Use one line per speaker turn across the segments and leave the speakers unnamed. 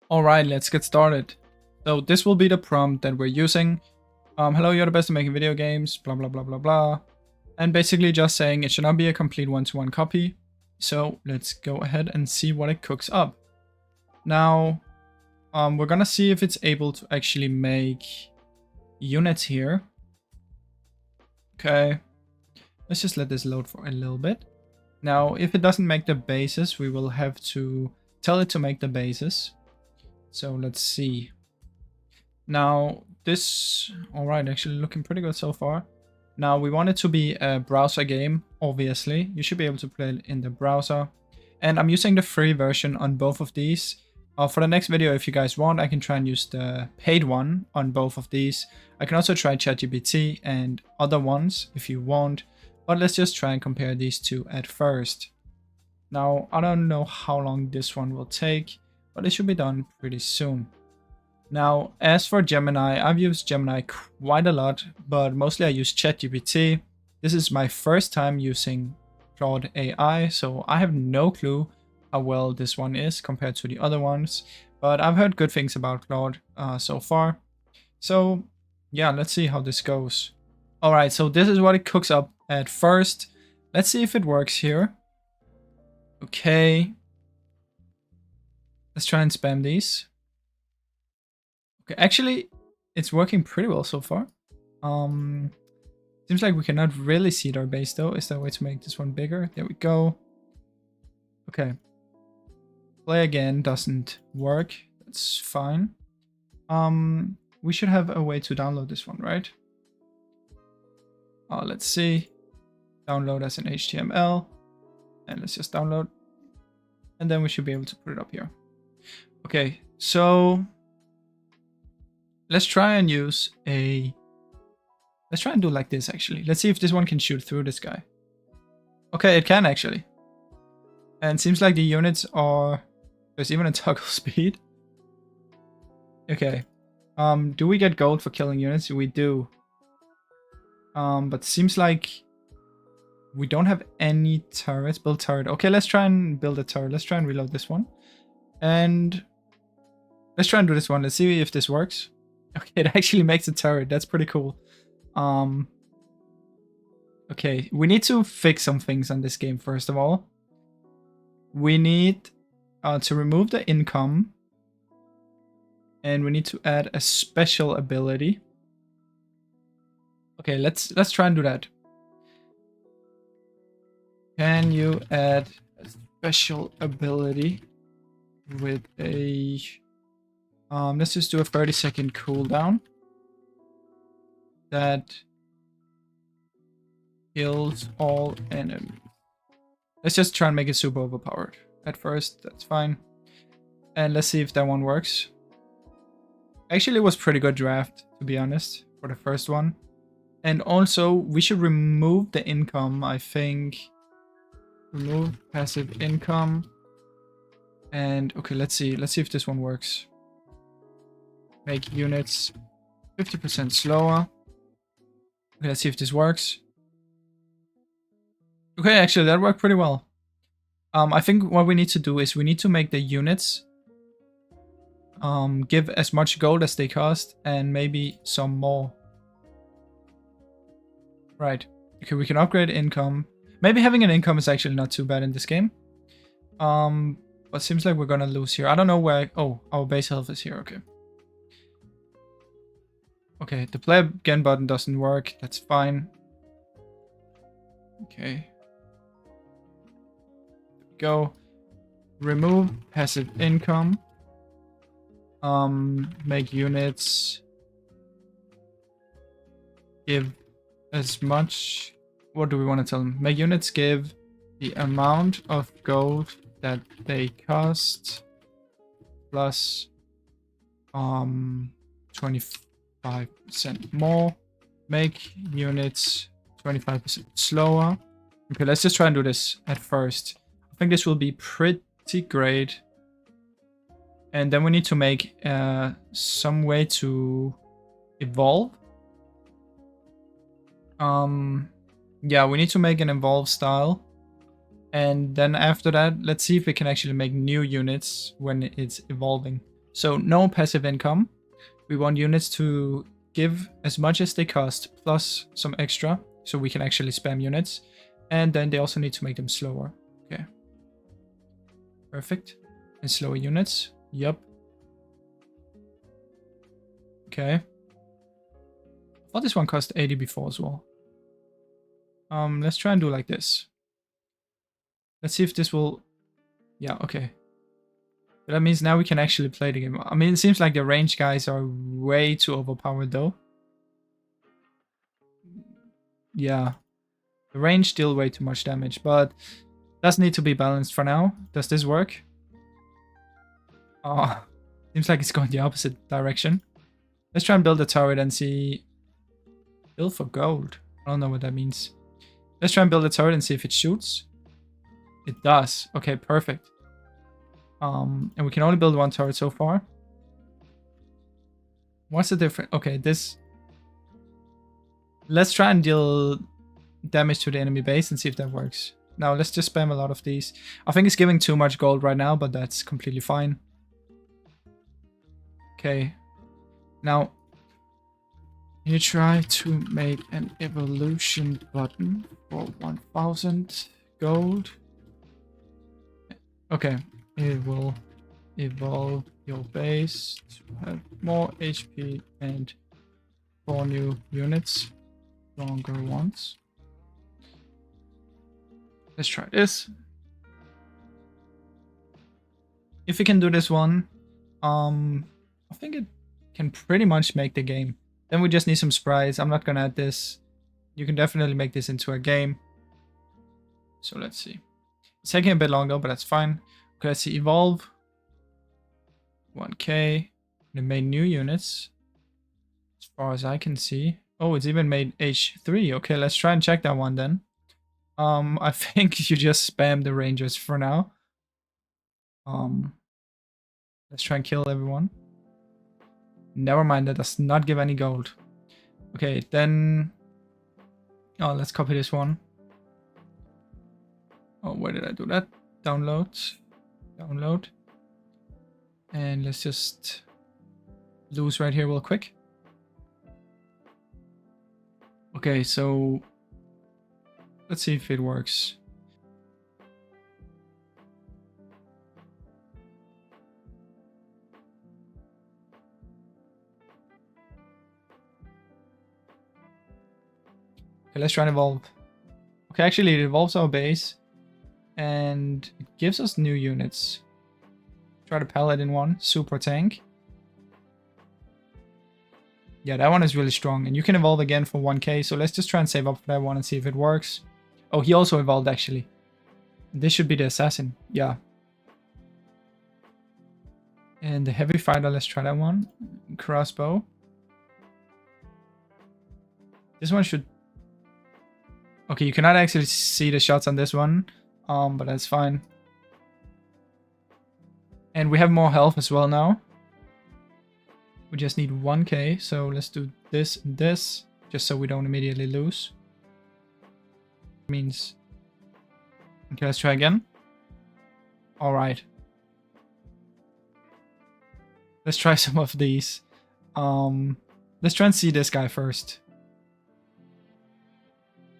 Alright, let's get started. So this will be the prompt that we're using. Hello, you're the best at making video games, blah blah blah blah blah. And basically just saying it should not be a complete one-to-one copy. So let's go ahead and see what it cooks up. Now, we're gonna see if it's able to actually make units here. Okay, let's just let this load for a little bit. Now, if it doesn't make the bases, we will have to tell it to make the bases. So let's see. Now this, alright, actually looking pretty good so far. Now we want it to be a browser game, obviously. You should be able to play it in the browser. And I'm using the free version on both of these. For the next video, if you guys want, I can try and use the paid one on both of these. I can also try ChatGPT and other ones if you want. But let's just try and compare these two at first. Now, I don't know how long this one will take, but it should be done pretty soon. Now, as for Gemini, I've used Gemini quite a lot, but mostly I use ChatGPT. This is my first time using Claude AI, so I have no clue how well this one is compared to the other ones, but I've heard good things about Claude so far. So yeah, let's see how this goes. Alright, so this is what it cooks up at first. Let's see if it works here. Okay. Let's try and spam these. Okay, actually, it's working pretty well so far. Seems like we cannot really see our base though. Is there a way to make this one bigger? There we go. Okay. Play again doesn't work. That's fine. We should have a way to download this one, right? Let's see. Download as an HTML. And let's just download. And then we should be able to put it up here. Okay, so let's try and use a... Let's try and do like this, actually. Let's see if this one can shoot through this guy. Okay, it can, actually. And it seems like the units are... There's even a toggle speed. Okay. Do we get gold for killing units? We do. But seems like we don't have any turrets. Build turret. Okay, let's try and build a turret. Let's try and reload this one. And let's try and do this one. Let's see if this works. Okay, it actually makes a turret. That's pretty cool. Okay, we need to fix some things on this game first of all. We need to remove the income. And we need to add a special ability. Okay, let's try and do that. Can you add a special ability with a... let's just do a 30-second cooldown. That kills all enemies. Let's just try and make it super overpowered. At first, that's fine. And let's see if that one works. Actually, it was pretty good draft, to be honest, for the first one. And also, we should remove the income, I think. Remove passive income. And okay, let's see if this one works. Make units 50% slower. Okay, let's see if this works. Okay, actually that worked pretty well. I think what we need to do is we need to make the units give as much gold as they cost and maybe some more. Right. Okay, we can upgrade income. Maybe having an income is actually not too bad in this game. But seems like we're gonna lose here. I don't know where... Oh, our base health is here. Okay. Okay, the play again button doesn't work. That's fine. Okay. Go. Remove passive income. Make units give as much... What do we want to tell them? Make units give the amount of gold that they cost plus 25% more. Make units 25% slower. Okay, let's just try and do this at first. I think this will be pretty great. And then we need to make some way to evolve. Yeah, we need to make an evolve style. And then after that, let's see if we can actually make new units when it's evolving. So no passive income. We want units to give as much as they cost plus some extra, so we can actually spam units. And then they also need to make them slower. Okay. Perfect. And slower units. Yup. Okay. I thought this one cost 80 before as well. Let's try and do like this. Let's see if this will... Yeah, okay. But that means now we can actually play the game. I mean, it seems like the range guys are way too overpowered though. Yeah. The range deal way too much damage, but does need to be balanced for now. Does this work? Oh, seems like it's going the opposite direction. Let's try and build a turret and see... Build for gold. I don't know what that means. Let's try and build a turret and see if it shoots. It does. Okay, perfect. And we can only build one turret so far. What's the difference? Okay, this... Let's try and deal damage to the enemy base and see if that works. Now, let's just spam a lot of these. I think it's giving too much gold right now, but that's completely fine. Okay. Now, you try to make an evolution button for 1000 gold. Okay. It will evolve your base to have more HP and 4 new units. Stronger ones. Let's try this. If we can do this one, I think it can pretty much make the game. Then we just need some sprites. I'm not gonna add this. You can definitely make this into a game. So let's see. It's taking a bit longer, but that's fine. Okay, let's see. Evolve. 1k. It made new units. As far as I can see. Oh, it's even made H3. Okay, let's try and check that one then. I think you just spam the rangers for now. Let's try and kill everyone. Never mind, that does not give any gold. Okay, then... Oh, let's copy this one. Oh, where did I do that? Download. Download. And let's just lose right here real quick. Okay, so... Let's see if it works. Okay, let's try and evolve. Okay, actually it evolves our base. And it gives us new units. Try the paladin one, super tank. Yeah, that one is really strong. And you can evolve again for 1k. So let's just try and save up for that one and see if it works. Oh, he also evolved actually. This should be the assassin. Yeah. And the heavy fighter, let's try that one. Crossbow. This one should... Okay, you cannot actually see the shots on this one. But that's fine. And we have more health as well now. We just need 1k, so let's do this and this, just so we don't immediately lose. Means... Okay, let's try again. Alright. Let's try some of these. Let's try and see this guy first.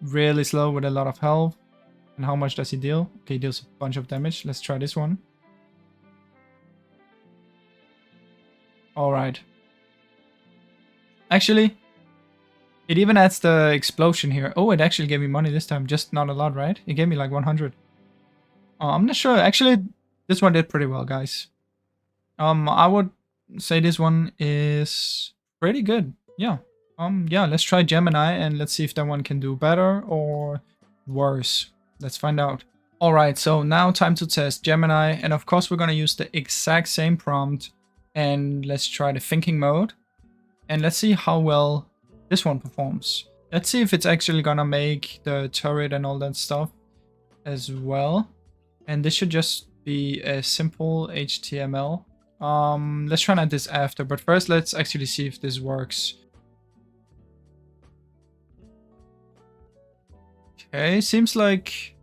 Really slow with a lot of health. And how much does he deal? Okay, he deals a bunch of damage. Let's try this one. Alright. Actually, it even adds the explosion here. Oh, it actually gave me money this time. Just not a lot, right? It gave me like 100. I'm not sure. Actually, this one did pretty well, guys. I would say this one is pretty good. Yeah. Yeah, let's try Gemini and let's see if that one can do better or worse. Let's find out. Alright, so now time to test Gemini. And of course, we're going to use the exact same prompt. And let's try the thinking mode. And let's see how well this one performs. Let's see if it's actually gonna make the turret and all that stuff as well. And this should just be a simple HTML. Let's try and add this after, but first let's actually see if this works. Okay, seems like...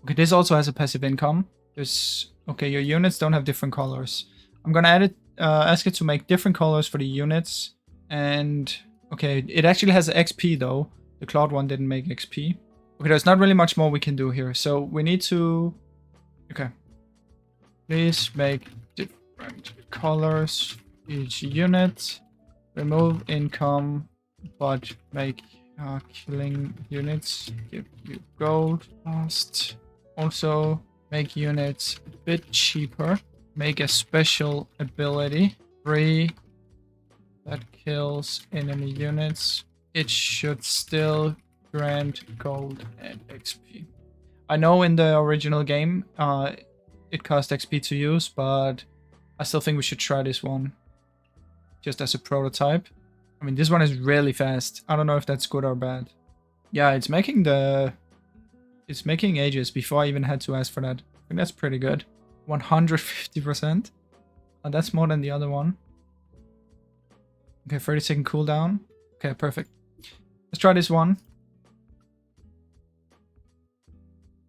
Okay, this also has a passive income. There's... Okay, your units don't have different colors. I'm gonna add it ask it to make different colors for the units. And okay, it actually has XP though. The Claude one didn't make XP. Okay, there's not really much more we can do here. So we need to... Okay. Please make different colors each unit. Remove income, but make killing units give you gold. Last. Also, make units a bit cheaper. Make a special ability. Free. That kills enemy units. It should still grant gold and XP. I know in the original game, it cost XP to use, but I still think we should try this one. Just as a prototype. I mean, this one is really fast. I don't know if that's good or bad. Yeah, it's making ages before I even had to ask for that. I think that's pretty good. 150%. Oh, that's more than the other one. Okay, 30-second cooldown. Okay, perfect. Let's try this one.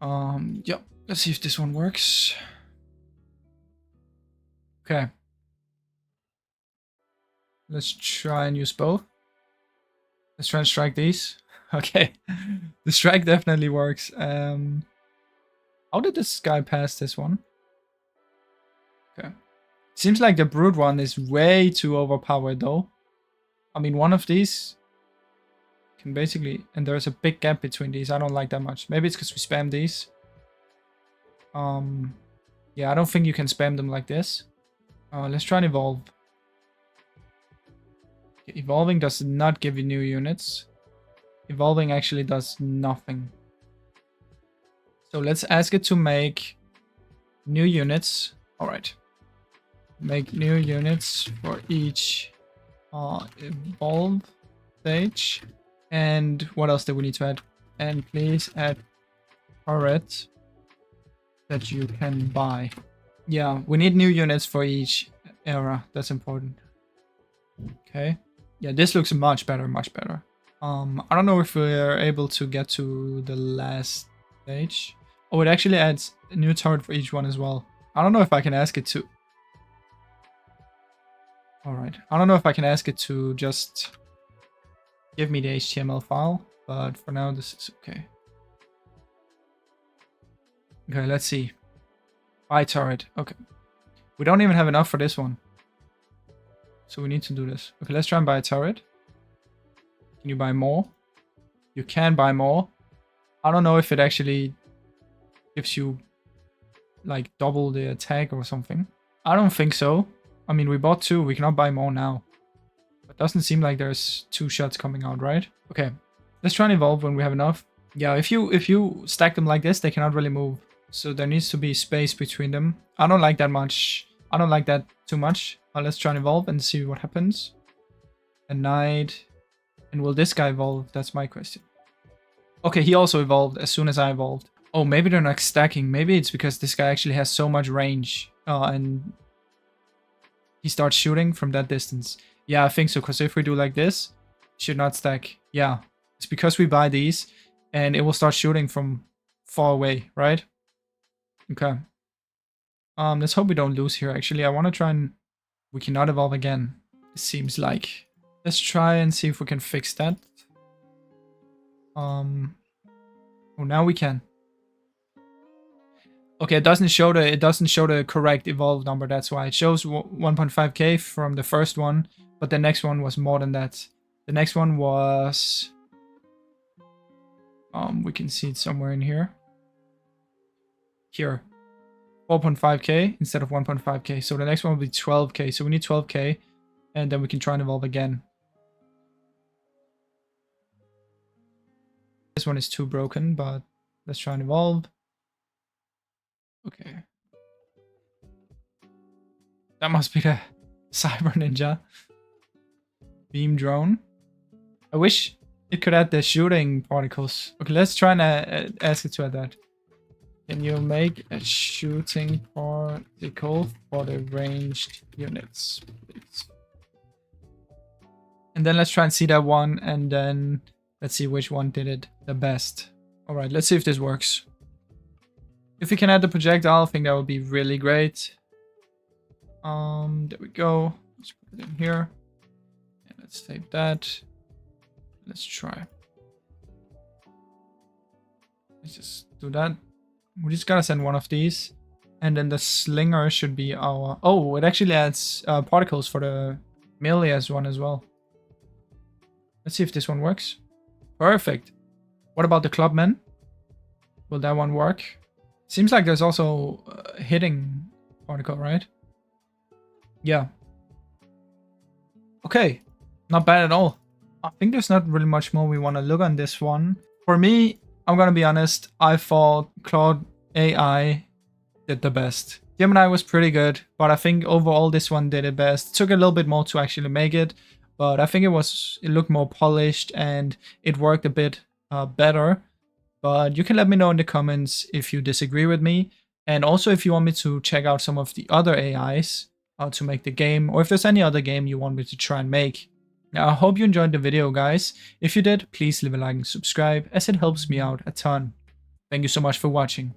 Yep. Let's see if this one works. Okay. Let's try and use both. Let's try and strike these. Okay. The strike definitely works. How did this guy pass this one? Okay. Seems like the Brood one is way too overpowered though. I mean, one of these can basically... And there's a big gap between these. I don't like that much. Maybe it's because we spam these. Yeah, I don't think you can spam them like this. Let's try and evolve. Okay, evolving does not give you new units. Evolving actually does nothing. So let's ask it to make new units. Alright. Make new units for each evolve stage. And what else do we need to add? And please add turret that you can buy. Yeah, we need new units for each era. That's important. Okay. Yeah, this looks much better, much better. I don't know if we're able to get to the last stage. Oh, it actually adds a new turret for each one as well. I don't know if I can ask it to... Alright. I don't know if I can ask it to just give me the HTML file, but for now this is okay. Okay, let's see. Buy turret. Okay. We don't even have enough for this one. So we need to do this. Okay, let's try and buy a turret. Can you buy more? You can buy more. I don't know if it actually gives you like double the attack or something. I don't think so. I mean, we bought 2. We cannot buy more now. It doesn't seem like there's 2 shots coming out, right? Okay. Let's try and evolve when we have enough. Yeah, if you stack them like this, they cannot really move. So there needs to be space between them. I don't like that much. I don't like that too much. Let's try and evolve and see what happens. A knight. And will this guy evolve? That's my question. Okay, he also evolved as soon as I evolved. Oh, maybe they're not stacking. Maybe it's because this guy actually has so much range. And he starts shooting from that distance. Yeah, I think so. Because if we do like this, it should not stack. Yeah, it's because we buy these. And it will start shooting from far away, right? Okay. Let's hope we don't lose here, actually. I want to try and... We cannot evolve again, it seems like. Let's try and see if we can fix that. Oh, now we can. Okay, it doesn't show the correct evolve number, that's why. It shows 1.5k from the first one, but the next one was more than that. The next one was... we can see it somewhere in here. Here. 4.5k instead of 1.5k. So the next one will be 12k. So we need 12k. And then we can try and evolve again. This one is too broken, but let's try and evolve. Okay. That must be the Cyber Ninja. Beam drone. I wish it could add the shooting particles. Okay, let's try and ask it to add that. Can you make a shooting particle for the ranged units, please? And then let's try and see that one, and then let's see which one did it the best. Alright, let's see if this works. If we can add the projectile, I think that would be really great. There we go. Let's put it in here. And let's save that. Let's try. Let's just do that. We just gotta send one of these. And then the slinger should be our... Oh, it actually adds particles for the Melias one as well. Let's see if this one works. Perfect. What about the clubman? Will that one work? Seems like there's also a hitting particle, right? Yeah. Okay. Not bad at all. I think there's not really much more we want to look on this one. For me, I'm gonna be honest, I thought Claude AI did the best. Gemini was pretty good, but I think overall this one did it best. It took a little bit more to actually make it, but I think it looked more polished and it worked a bit better. But you can let me know in the comments if you disagree with me, and also if you want me to check out some of the other AIs to make the game, or if there's any other game you want me to try and make. Now, I hope you enjoyed the video, guys. If you did, please leave a like and subscribe, as it helps me out a ton. Thank you so much for watching.